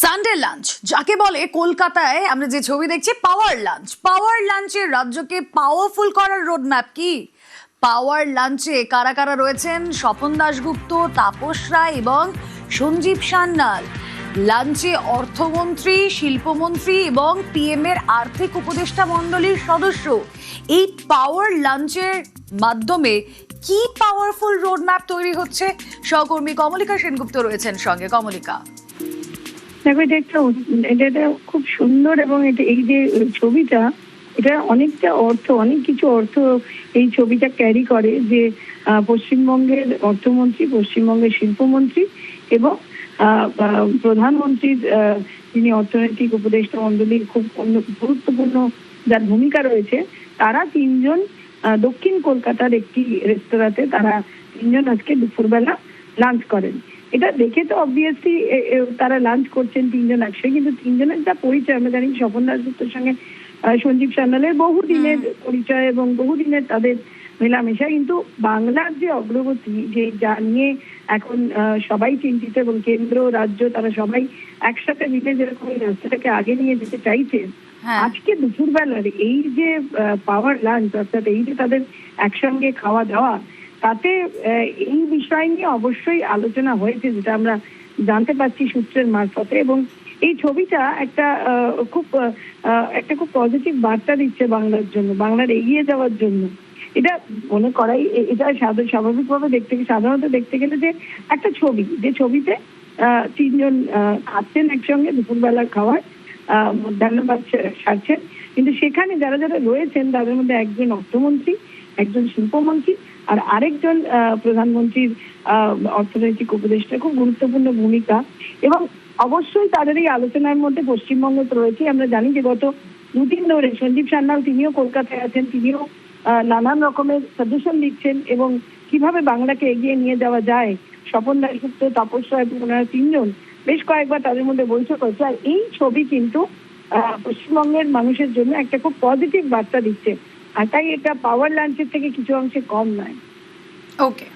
Sunday lunch যাকে বলে, কলকাতায় আমরা যে ছবি দেখছি পাওয়ার লাঞ্চের রাজ্যকে পাওয়ারফুল করার রোডম্যাপ কি? পাওয়ার লাঞ্চে কারা কারা রয়েছেন? স্বপন দাশগুপ্ত, তাপস রায় এবং সঞ্জীব সান্যাল। লাঞ্চে অর্থমন্ত্রী, শিল্পমন্ত্রী এবং পিএম এর আর্থিক উপদেষ্টা মণ্ডলীর সদস্য। এই পাওয়ার লাঞ্চের মাধ্যমে কি পাওয়ারফুল রোডম্যাপ তৈরি হচ্ছে? সহকর্মী কমলিকা সেনগুপ্ত রয়েছেন সঙ্গে। কমলিকা, দেখো, এটা খুব সুন্দর এবং এই যে ছবিটা, এটা অনেকটা অনেক কিছু অর্থ এই ছবিটা ক্যারি করে। যে পশ্চিমবঙ্গের অর্থমন্ত্রী, পশ্চিমবঙ্গের শিল্পমন্ত্রী এবং প্রধানমন্ত্রীর যিনি অর্থনৈতিক উপদেষ্টা মণ্ডলীর খুব গুরুত্বপূর্ণ যার ভূমিকা রয়েছে, তারা তিনজন দক্ষিণ কলকাতার একটি রেস্তোরাঁতে তারা তিনজন আজকে দুপুরবেলা লাঞ্চ করেন। এটা দেখে তো অবভিয়াসলি তারা লাঞ্চ করছেন তিনজন একসঙ্গে, কিন্তু তিনজনের যা পরিচয় আমরা জানি, স্বপন দাশগুপ্তর সঙ্গে সঞ্জীব সান্যালের বহুদিনের পরিচয় এবং বহুদিনের তাদের মেলামেশা। কিন্তু বাংলার যে অগ্রগতি, যে যা নিয়ে এখন সবাই চিন্তিত এবং কেন্দ্র রাজ্য তারা সবাই একসাথে মিলে যেরকম এই রাস্তাটাকে আগে নিয়ে যেতে চাইছে, আজকে দুপুরবেলার এই যে পাওয়ার লাঞ্চ, অর্থাৎ এই যে তাদের একসঙ্গে খাওয়া দাওয়া, তাতে এই বিষয় নিয়ে অবশ্যই আলোচনা হয়েছে, যেটা আমরা জানতে পারছি সূত্রের মারফতে। এবং এই ছবিটা একটা খুব পজিটিভ বার্তা দিচ্ছে বাংলার জন্য, বাংলার এগিয়ে যাওয়ার জন্য। এটা মনে করাই, এটা স্বাভাবিকভাবে সাধারণত দেখতে গেলে যে একটা ছবি, যে ছবিতে তিনজন খাচ্ছেন একসঙ্গে দুপুরবেলার খাবার, মধ্যাহ্নভাগ সারছেন, কিন্তু সেখানে যারা যারা রয়েছেন তাদের মধ্যে একজন অর্থমন্ত্রী, একজন শিল্পমন্ত্রী আর আরেকজন প্রধানমন্ত্রীর অর্থনৈতিক উপদেষ্টা, খুব গুরুত্বপূর্ণ ভূমিকা। এবং অবশ্যই তাদের এই আলোচনার মধ্যে পশ্চিমবঙ্গ তো রয়েছে। আমরা জানি যে গত দুদিন ধরে সঞ্জীব সান্যাল তিনিও কলকাতায় আছেন, তিনিও নানান রকমের সাজেশন দিচ্ছেন এবং কিভাবে বাংলাকে এগিয়ে নিয়ে যাওয়া যায়। স্বপন দাশগুপ্ত, তাপস রায়, ওনারা তিনজন বেশ কয়েকবার তাদের মধ্যে বৈঠক হয়েছে। আর এই ছবি কিন্তু পশ্চিমবঙ্গের মানুষের জন্য একটা খুব পজিটিভ বার্তা দিচ্ছে। আর তাই এটা পাওয়ার লাঞ্চের থেকে কিছু অংশে কম নয়। ওকে।